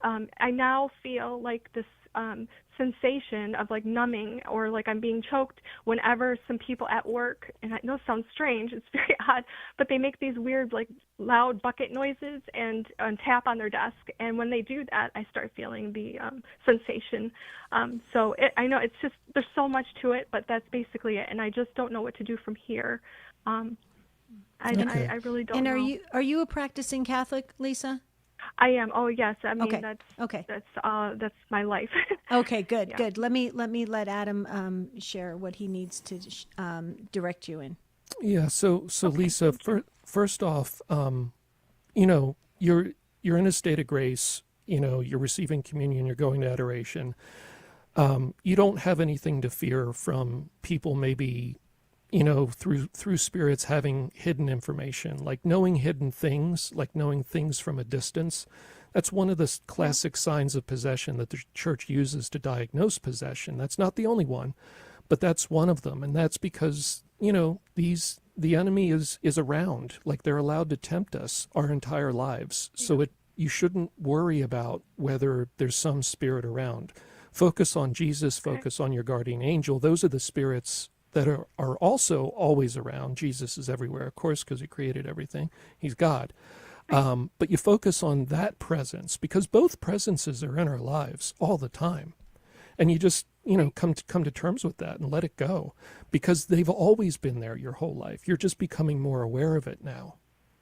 [SPEAKER 12] I now feel like this sensation of like numbing, or like I'm being choked whenever some people at work, and I know it sounds strange, it's very odd, but they make these weird like loud bucket noises and tap on their desk, and when they do that I start feeling the sensation. I know it's just, there's so much to it, but that's basically it, and I just don't know what to do from here. I really don't know.
[SPEAKER 2] And are you a practicing Catholic, Lisa?
[SPEAKER 12] I am. Oh yes. I mean,
[SPEAKER 2] okay.
[SPEAKER 12] That's my life.
[SPEAKER 2] Okay. Good. Yeah. Good. Let me let Adam share what he needs to direct you in.
[SPEAKER 3] Yeah. So okay. Lisa, first off, you're in a state of grace. You're receiving communion. You're going to adoration. You don't have anything to fear from people maybe, through spirits having hidden information, like knowing hidden things, like knowing things from a distance. That's one of the classic signs of possession that the church uses to diagnose possession. That's not the only one, but that's one of them. And that's because, the enemy is around, like they're allowed to tempt us our entire lives. So you shouldn't worry about whether there's some spirit around. Focus on Jesus, focus on your guardian angel. Those are the spirits that are also always around. Jesus is everywhere, of course, because he created everything. He's God. But you focus on that presence, because both presences are in our lives all the time. And you just, come to terms with that and let it go, because they've always been there your whole life. You're just becoming more aware of it now.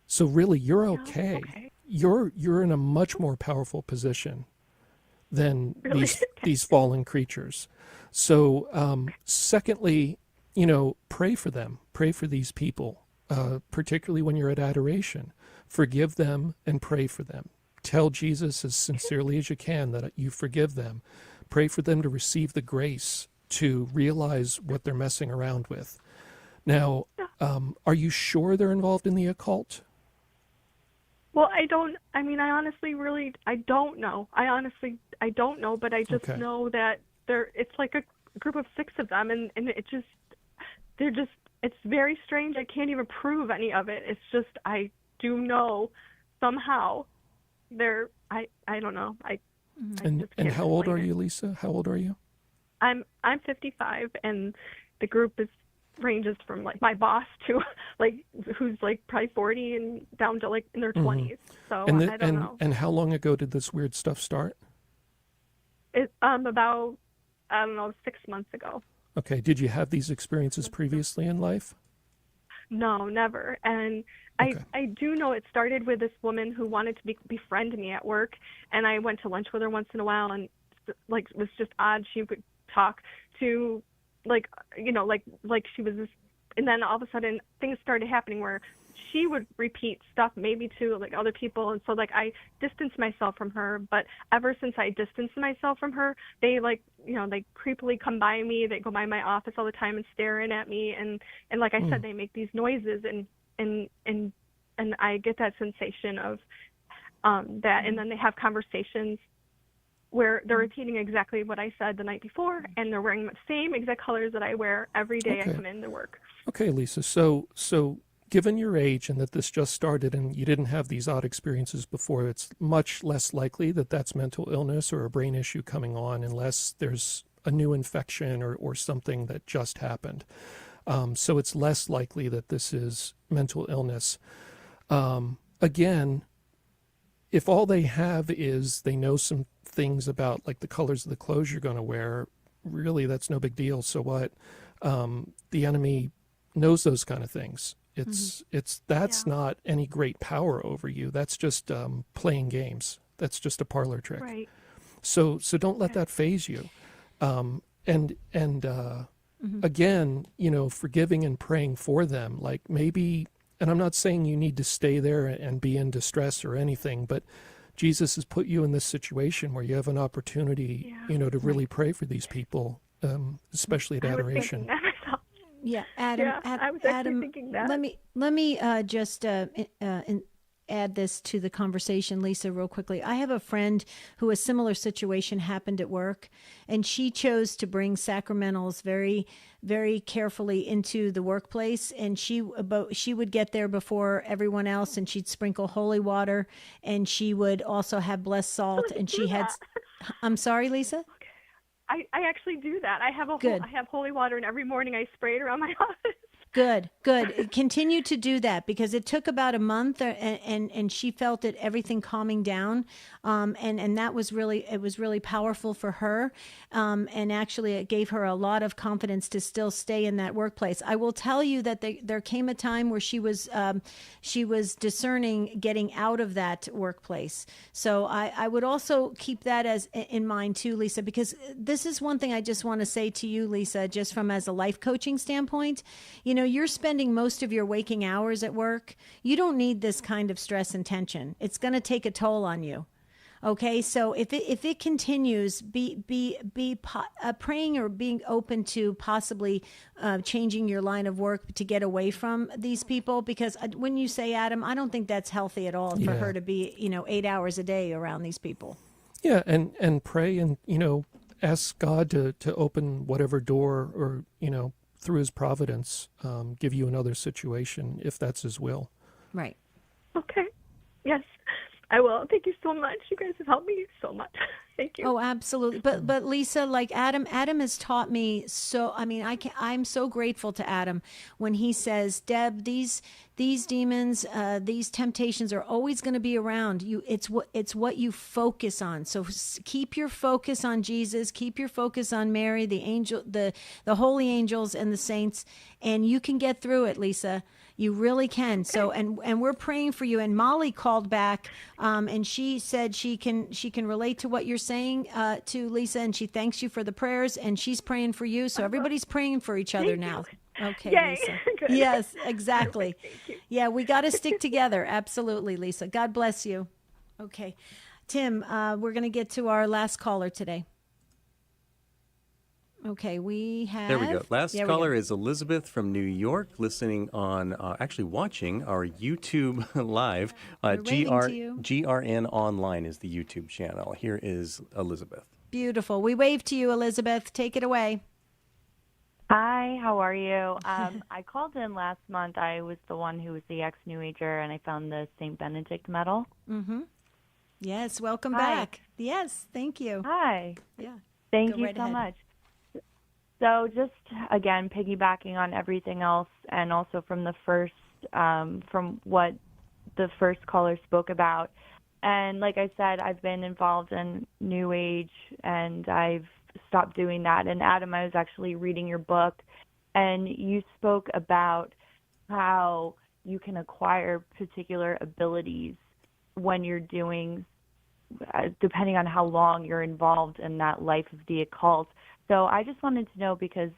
[SPEAKER 3] So really, you're okay. Okay. You're in a much more powerful position than these fallen creatures. So secondly, pray for them. Pray for these people, particularly when you're at adoration. Forgive them and pray for them. Tell Jesus as sincerely as you can that you forgive them. Pray for them to receive the grace to realize what they're messing around with. Now, are you sure they're involved in the occult?
[SPEAKER 12] Well, I honestly I don't know. I don't know, but I just know that it's like a group of 6 of them, and it's very strange. I can't even prove any of it. It's just, I do know somehow I don't know.
[SPEAKER 3] And how old are you, Lisa? How old are you?
[SPEAKER 12] I'm 55, and the group ranges from like my boss to like who's like probably 40 and down to like in their 20s. So I don't know.
[SPEAKER 3] And how long ago did this weird stuff start?
[SPEAKER 12] It about, I don't know, 6 months ago.
[SPEAKER 3] Okay. Did you have these experiences previously in life?
[SPEAKER 12] No, never. And I do know it started with this woman who wanted to befriend me at work, and I went to lunch with her once in a while, and like it was just odd. She would talk to like she was this, and then all of a sudden things started happening where she would repeat stuff maybe to like other people, and so like I distanced myself from her. But ever since I distanced myself from her, they like, you know, they creepily come by me. They go by my office all the time and stare in at me, and like I said, they make these noises, and I get that sensation of that, and then they have conversations where they're repeating exactly what I said the night before, and they're wearing the same exact colors that I wear every day I come into work.
[SPEAKER 3] Okay, Lisa. So given your age and that this just started and you didn't have these odd experiences before, it's much less likely that that's mental illness or a brain issue coming on unless there's a new infection or something that just happened. So it's less likely that this is mental illness. Again, if all they have is they know some things about like the colors of the clothes you're going to wear, really that's no big deal. So what? The enemy knows those kind of things. That's not any great power over you. That's just playing games. That's just a parlor trick.
[SPEAKER 12] Right.
[SPEAKER 3] So don't let that faze you. Again, you know, forgiving and praying for them, like maybe. And I'm not saying you need to stay there and be in distress or anything, but Jesus has put you in this situation where you have an opportunity, you know, to really pray for these people, especially at adoration.
[SPEAKER 2] Yeah, Adam.
[SPEAKER 12] Yeah, I was actually thinking that.
[SPEAKER 2] Let me just add this to the conversation, Lisa, real quickly. I have a friend who a similar situation happened at work, and she chose to bring sacramentals very, very carefully into the workplace. And she would get there before everyone else, and she'd sprinkle holy water, and she would also have blessed salt. And she had. I'm sorry, Lisa.
[SPEAKER 12] I actually do that. I have I have holy water, and every morning I spray it around my office.
[SPEAKER 2] Good. Continue to do that, because it took about a month, and she felt it, everything calming down, and that was really powerful for her, and actually it gave her a lot of confidence to still stay in that workplace. I will tell you that there came a time where she was discerning getting out of that workplace. So I would also keep that as in mind too, Lisa, because this is one thing I just want to say to you, Lisa, just from as a life coaching standpoint. You know, you're spending most of your waking hours at work. You don't need this kind of stress and tension. It's going to take a toll on you. Okay, so if it continues, be praying or being open to possibly changing your line of work to get away from these people. Because when you say, Adam, I don't think that's healthy at all for her to be, 8 hours a day around these people. Yeah, and pray and ask God to open whatever door or through His providence, give you another situation if that's His will. Right.
[SPEAKER 12] Okay. Yes, I will. Thank you so much. You guys have helped me so much. Thank you.
[SPEAKER 2] Oh, absolutely. But Lisa, like Adam has taught me so. I mean, I'm so grateful to Adam when he says, Deb, these demons, these temptations are always going to be around you. It's what you focus on. So keep your focus on Jesus. Keep your focus on Mary, the angel, the holy angels, and the saints, and you can get through it, Lisa. You really can. Okay. So, and we're praying for you. And Molly called back, and she said she can relate to what you're saying to Lisa, and she thanks you for the prayers, and she's praying for you. So everybody's praying for each other now. Okay,
[SPEAKER 12] Yay.
[SPEAKER 2] Lisa. Yes, exactly. Yeah, we got to stick together. Absolutely, Lisa. God bless you. Okay, Tim, we're going to get to our last caller today. Okay, we have...
[SPEAKER 4] There we go. Last caller is Elizabeth from New York, listening on, actually watching our YouTube live. GRN Online is the YouTube channel. Here is Elizabeth.
[SPEAKER 2] Beautiful. We wave to you, Elizabeth. Take it away.
[SPEAKER 13] Hi, how are you? I called in last month. I was the one who was the ex-New Ager, and I found the St. Benedict medal.
[SPEAKER 2] Mm-hmm. Yes, welcome back. Yes, thank you.
[SPEAKER 13] Hi.
[SPEAKER 2] Yeah.
[SPEAKER 13] Thank you so much. So just, again, piggybacking on everything else, and also from the first, from what the first caller spoke about. And like I said, I've been involved in New Age, and I've stopped doing that. And Adam, I was actually reading your book, and you spoke about how you can acquire particular abilities when you're doing depending on how long you're involved in that life of the occult. So I just wanted to know, because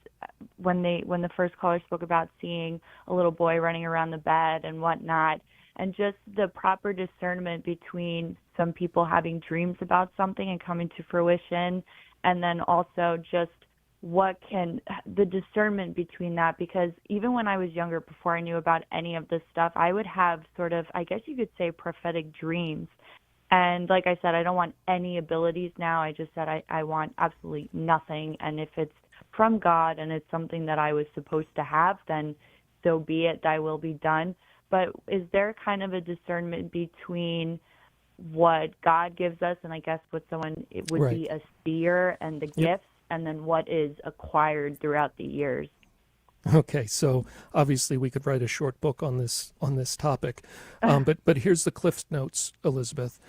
[SPEAKER 13] when the first caller spoke about seeing a little boy running around the bed and whatnot, and just the proper discernment between some people having dreams about something and coming to fruition, and then also just the discernment between that, because even when I was younger, before I knew about any of this stuff, I would have sort of, I guess you could say, prophetic dreams. And like I said, I don't want any abilities now. I just said I want absolutely nothing. And if it's from God and it's something that I was supposed to have, then so be it, thy will be done. But is there kind of a discernment between what God gives us, and I guess what someone it would be a seer, and the gifts, and then what is acquired throughout the years?
[SPEAKER 3] Okay, so obviously we could write a short book on this topic, but here's the Cliff Notes, Elizabeth.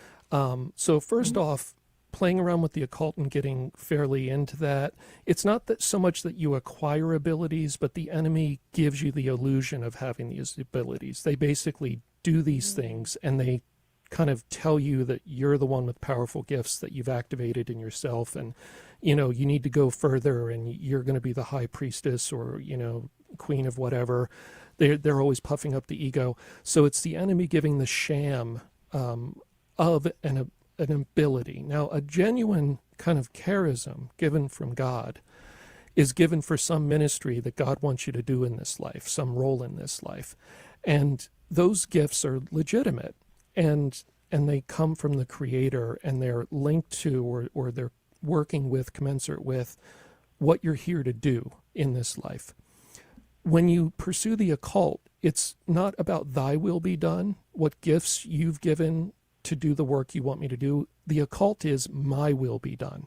[SPEAKER 3] So first off, playing around with the occult and getting fairly into that, it's not that so much that you acquire abilities, but the enemy gives you the illusion of having these abilities. They basically do these things, and they kind of tell you that you're the one with powerful gifts that you've activated in yourself, and you need to go further, and you're going to be the high priestess or queen of whatever. They're always puffing up the ego. So it's the enemy giving the sham of an ability. Now, a genuine kind of charism given from God is given for some ministry that God wants you to do in this life, some role in this life, and those gifts are legitimate. And they come from the Creator, and they're linked to or they're working with, commensurate with what you're here to do in this life. When you pursue the occult, it's not about thy will be done, what gifts you've given to do the work you want me to do. The occult is my will be done.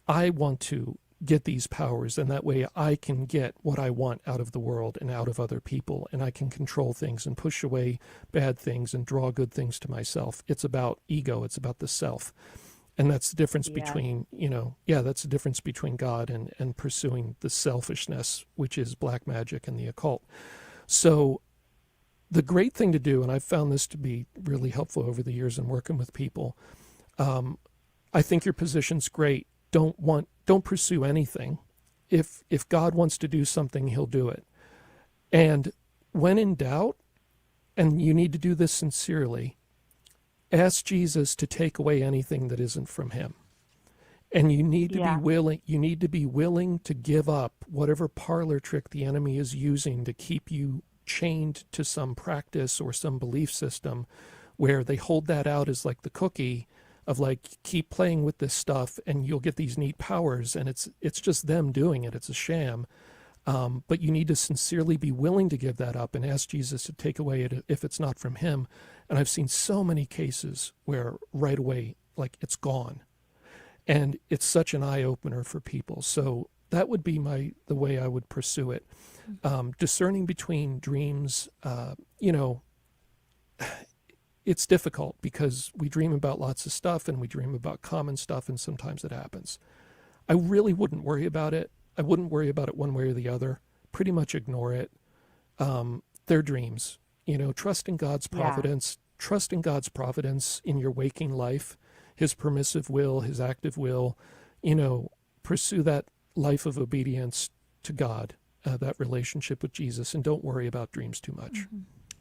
[SPEAKER 3] I want to get these powers, and that way I can get what I want out of the world and out of other people, and I can control things and push away bad things and draw good things to myself. It's about ego. It's about the self. And that's the difference between, that's the difference between God and pursuing the selfishness, which is black magic and the occult. So the great thing to do, and I've found this to be really helpful over the years in working with people, I think your position's great. Don't pursue anything. If God wants to do something, he'll do it. And when in doubt, and you need to do this sincerely, ask Jesus to take away anything that isn't from him. And you need to be willing to give up whatever parlor trick the enemy is using to keep you chained to some practice or some belief system, where they hold that out as like the cookie of like, keep playing with this stuff and you'll get these neat powers, and it's just them doing it. It's a sham. But you need to sincerely be willing to give that up and ask Jesus to take away it if it's not from him. And I've seen so many cases where right away, like, it's gone. And it's such an eye-opener for people. So that would be the way I would pursue it. Discerning between dreams, it's difficult because we dream about lots of stuff and we dream about common stuff, and sometimes it happens. I really wouldn't worry about it. I wouldn't worry about it one way or the other. Pretty much ignore it. They're dreams. Trust in God's providence. Trust in God's providence in your waking life, his permissive will, his active will. Pursue that life of obedience to God, that relationship with Jesus, and don't worry about dreams too much.
[SPEAKER 2] Mm-hmm.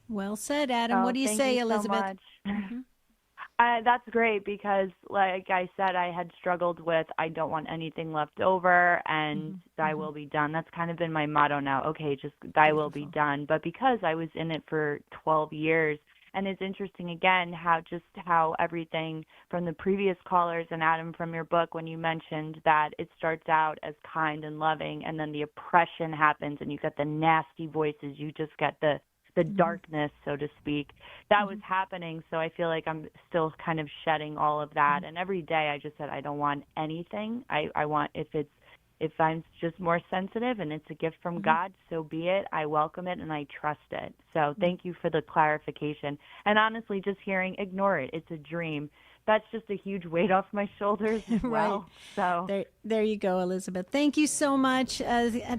[SPEAKER 2] Well said, Adam. What do you say, Elizabeth?
[SPEAKER 13] So that's great, because like I said, I had struggled with, I don't want anything left over, and thy will be done. That's kind of been my motto now. Okay, just thy will be done. But because I was in it for 12 years, and it's interesting again how everything from the previous callers, and Adam, from your book, when you mentioned that it starts out as kind and loving, and then the oppression happens and you get the nasty voices, you just get the darkness, so to speak, that was happening. So I feel like I'm still kind of shedding all of that. And every day I just said, I don't want anything. I want, if I'm just more sensitive and it's a gift from God, so be it. I welcome it and I trust it. So thank you for the clarification. And honestly, just hearing, ignore it. It's a dream. That's just a huge weight off my shoulders as well.
[SPEAKER 2] Right.
[SPEAKER 13] So
[SPEAKER 2] There you go, Elizabeth. Thank you so much.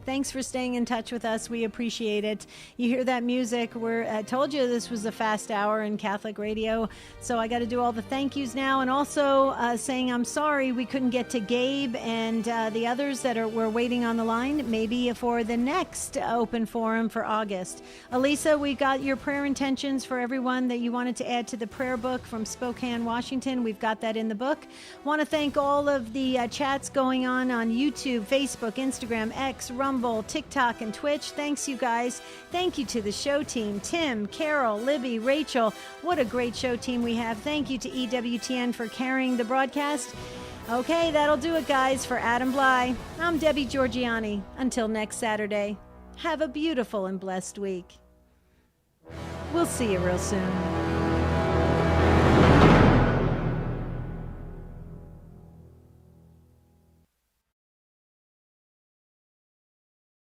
[SPEAKER 2] Thanks for staying in touch with us. We appreciate it. You hear that music. I told you this was a fast hour in Catholic radio, so I got to do all the thank yous now, and also saying I'm sorry we couldn't get to Gabe and the others that were waiting on the line, maybe for the next open forum for August. Elisa, we got your prayer intentions for everyone that you wanted to add to the prayer book from Spokane, Washington. We've got that in the book. Want to thank all of the chats going on YouTube, Facebook, Instagram, X, Rumble, TikTok, and Twitch. Thanks, you guys. Thank you to the show team, Tim, Carol, Libby, Rachel. What a great show team we have. Thank you to EWTN for carrying the broadcast. Okay, that'll do it, guys. For Adam Bly, I'm Debbie Georgiani. Until next Saturday, have a beautiful and blessed week. We'll see you real soon.